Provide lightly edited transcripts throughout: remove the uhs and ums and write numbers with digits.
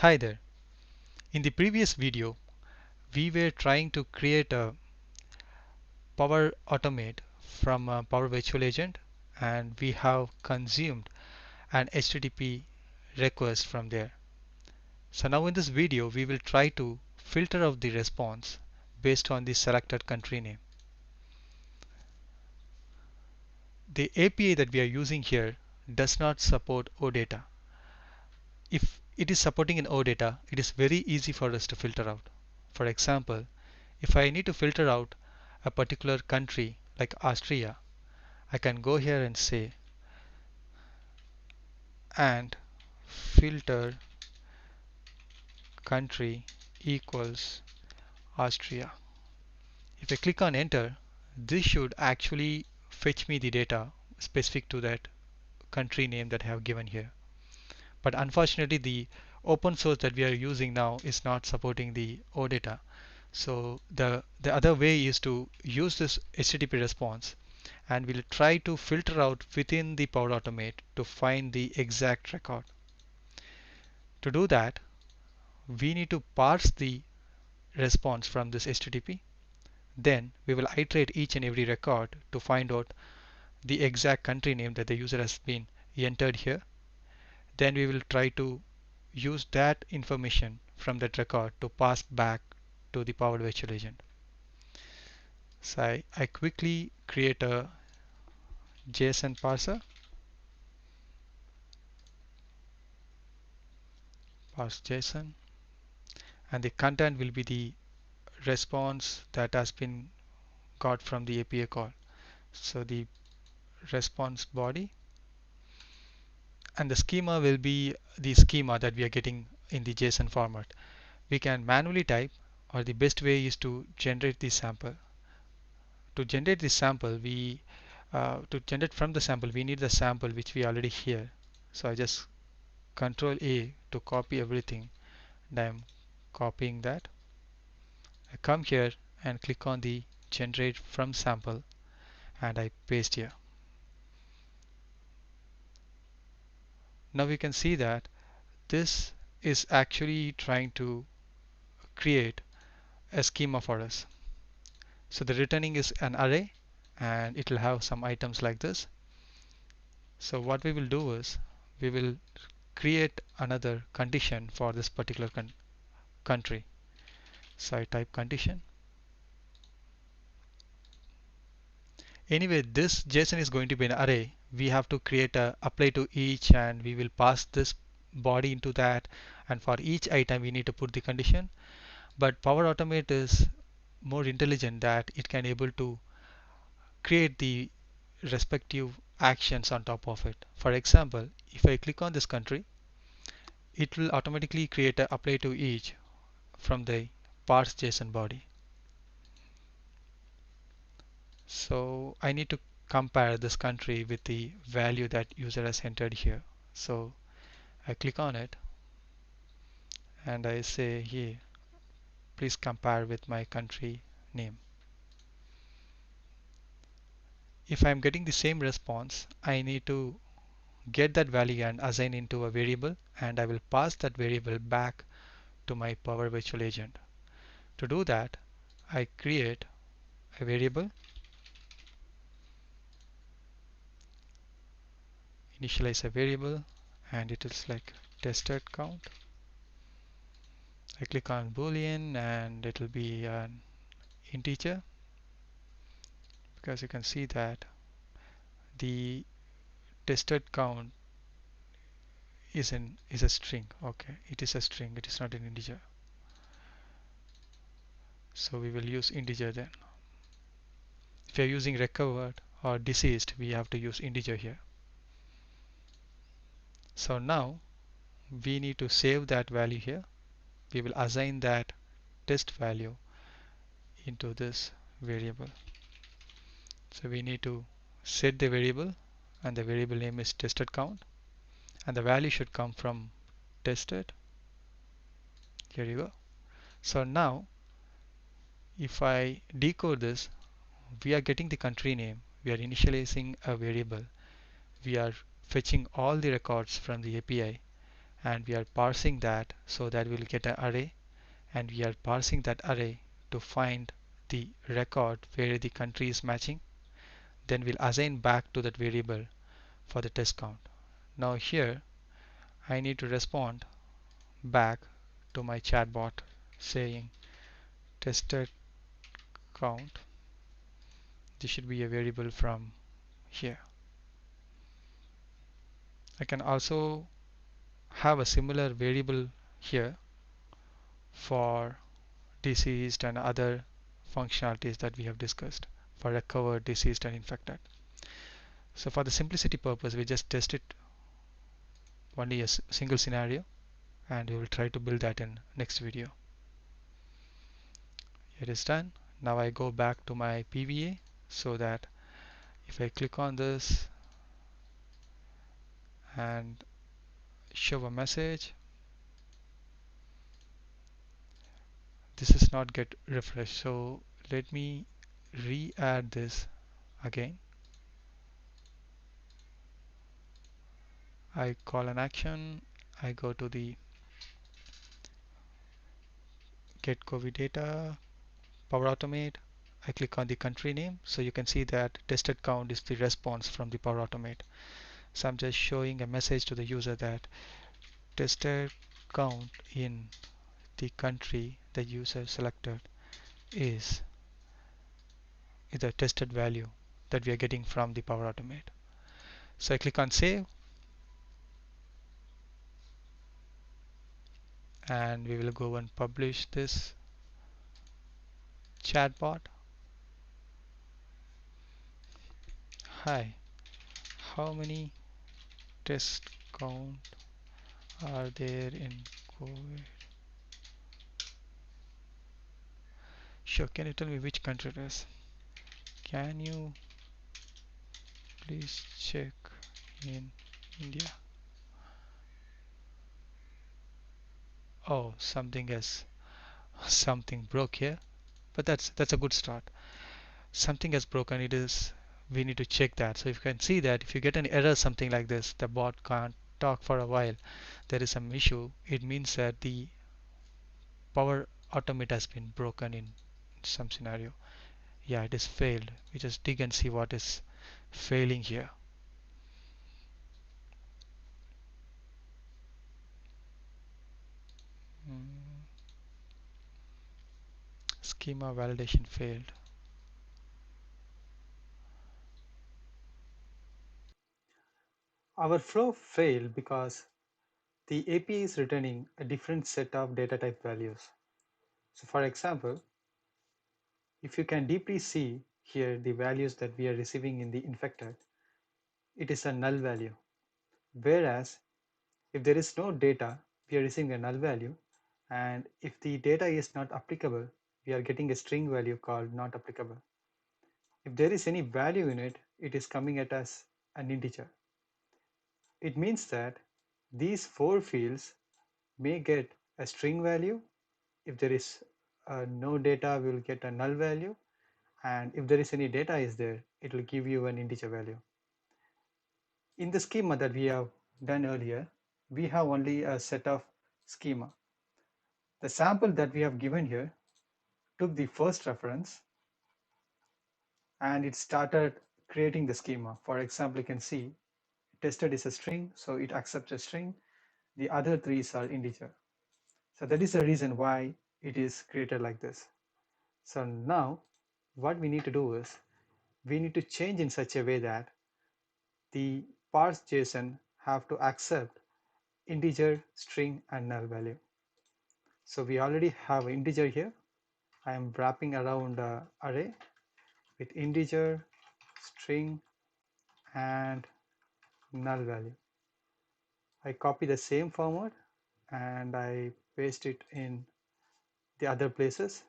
Hi there. In the previous video, we were trying to create a Power Automate from a Power Virtual Agent, and we have consumed an HTTP request from there. So now in this video, we will try to filter out the response based on the selected country name. The API that we are using here does not support OData. If it is supporting in OData, it is very easy for us to filter out. For example, if I need to filter out a particular country like Austria, I can go here and say and filter country equals Austria. If I click on enter, this should actually fetch me the data specific to that country name that I have given here. But unfortunately, the open source that we are using now is not supporting the OData. So the other way is to use this HTTP response, and we'll try to filter out within the Power Automate to find the exact record. To do that, we need to parse the response from this HTTP. Then we will iterate each and every record to find out the exact country name that the user has been entered here. Then we will try to use that information from that record to pass back to the Power Virtual Agent. So I quickly create a JSON parser, parse JSON, and the content will be the response that has been got from the API call. So the response body, and the schema will be the schema that we are getting in the JSON format. We can manually type, or the best way is to generate the sample. To generate the sample, to generate from the sample, we need the sample which we already here. So I just Control A to copy everything, and I'm copying that. I come here and click on the generate from sample, and I paste here. Now we can see that this is actually trying to create a schema for us. So the returning is an array, and it will have some items like this. So what we will do is we will create another condition for this particular country. So I type condition. Anyway, this JSON is going to be an array. We have to create a apply to each, and we will pass this body into that, and for each item we need to put the condition. But Power Automate is more intelligent that it can able to create the respective actions on top of it. For example, if I click on this country, it will automatically create a apply to each from the parse JSON body. So I need to compare this country with the value that user has entered here. So I click on it and I say here, please compare with my country name. If I'm getting the same response, I need to get that value and assign into a variable, and I will pass that variable back to my Power Virtual Agent. To do that, I create a variable, initialize a variable, and it is like tested count. I click on Boolean, and it will be an integer, because you can see that the tested count is a string. Okay, it is a string, it is not an integer. So we will use integer then. If you are using recovered or deceased, we have to use integer here. So now we need to save that value here. We will assign that test value into this variable. So we need to set the variable, and the variable name is tested count, and the value should come from tested. Here you go. So now if I decode this, we are getting the country name, we are initializing a variable, we are fetching all the records from the API, and we are parsing that so that we'll get an array, and we are parsing that array to find the record where the country is matching. Then we'll assign back to that variable for the test count. Now here I need to respond back to my chatbot saying tested count. This should be a variable from here. I can also have a similar variable here for deceased and other functionalities that we have discussed for recovered, deceased and infected. So for the simplicity purpose, we just test it only a single scenario, and we will try to build that in next video. It is done. Now I go back to my PVA so that if I click on this and show a message, this is not get refreshed. So let me re-add this again. I call an action, I go to the get COVID data, Power Automate, I click on the country name, so you can see that tested count is the response from the Power Automate. So I'm just showing a message to the user that tested count in the country the user selected is the tested value that we are getting from the Power Automate. So I click on save, and we will go and publish this chatbot. Hi, how many test count are there in COVID? Sure, can you tell me which country it is? Can you please check in India? Oh, something broke here, but that's a good start. Something has broken. It is we need to check that. So if you can see that if you get an error something like this, the bot can't talk for a while, there is some issue. It means that the Power Automate has been broken in some scenario. Yeah, it is failed. We just dig and see what is failing here. Mm, schema validation failed. Our flow failed because the API is returning a different set of data type values. So for example, if you can deeply see here the values that we are receiving in the infected, it is a null value. Whereas if there is no data, we are receiving a null value. And if the data is not applicable, we are getting a string value called not applicable. If there is any value in it, it is coming at us an integer. It means that these four fields may get a string value. If there is no data, we will get a null value. And if there is any data is there, it will give you an integer value. In the schema that we have done earlier, we have only a set of schema. The sample that we have given here took the first reference and it started creating the schema. For example, you can see tested is a string, so it accepts a string. The other three are integer. So that is the reason why it is created like this. So now what we need to do is we need to change in such a way that the parse JSON have to accept integer, string, and null value. So we already have integer here. I am wrapping around array with integer, string, and null value. I copy the same format and I paste it in the other places.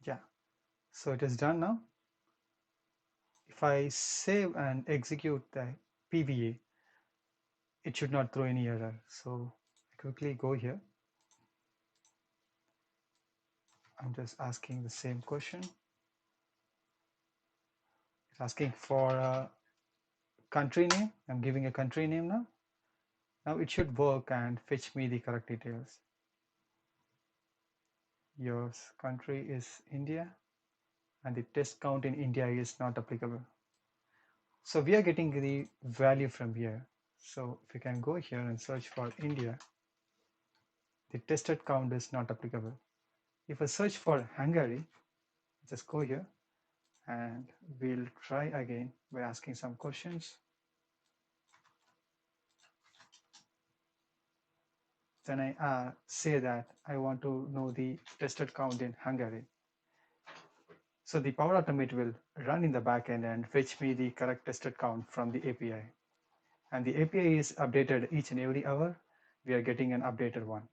Yeah, so it is done now. If I save and execute the PVA, it should not throw any error. So I quickly go here I'm just asking the same question. It's asking for a country name. I'm giving a country name now. Now it should work and fetch me the correct details. Your country is India and the test count in India is not applicable. So we are getting the value from here. So if you can go here and search for India, the tested count is not applicable. If I search for Hungary, just go here and we'll try again by asking some questions. Then I say that I want to know the tested count in Hungary. So the Power Automate will run in the backend and fetch me the correct tested count from the API. And the API is updated each and every hour. We are getting an updated one.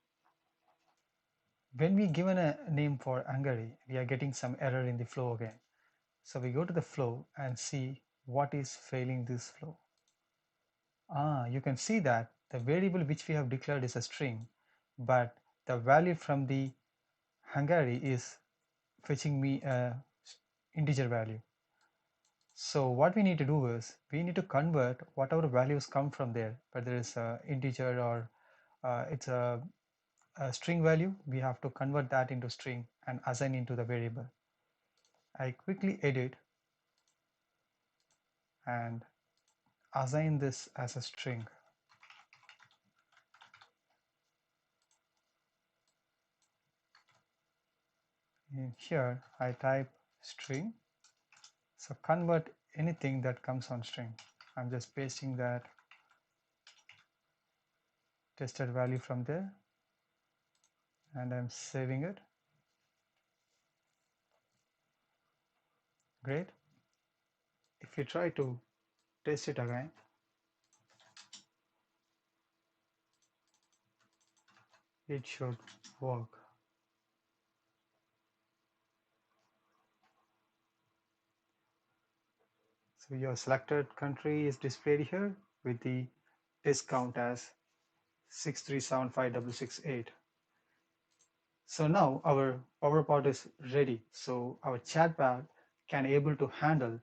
When we given a name for Hungary, we are getting some error in the flow again. So we go to the flow and see what is failing this flow. You can see that the variable which we have declared is a string, but the value from the Hungary is fetching me a integer value. So what we need to do is we need to convert whatever values come from there, whether it's a integer or it's a string value, we have to convert that into string and assign into the variable. I quickly edit and assign this as a string. In here I type string, so convert anything that comes on string. I'm just pasting that tested value from there and I'm saving it. Great. If you try to test it again, it should work. So your selected country is displayed here with the test count as 6375668. So now our PowerPod is ready. So our chatbot can able to handle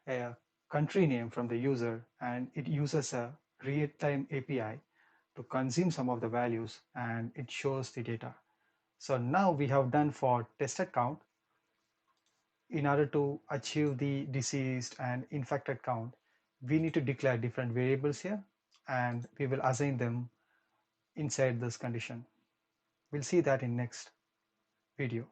a country name from the user, and it uses a real-time API to consume some of the values and it shows the data. So now we have done for tested count. In order to achieve the diseased and infected count, we need to declare different variables here and we will assign them inside this condition. We'll see that in next video.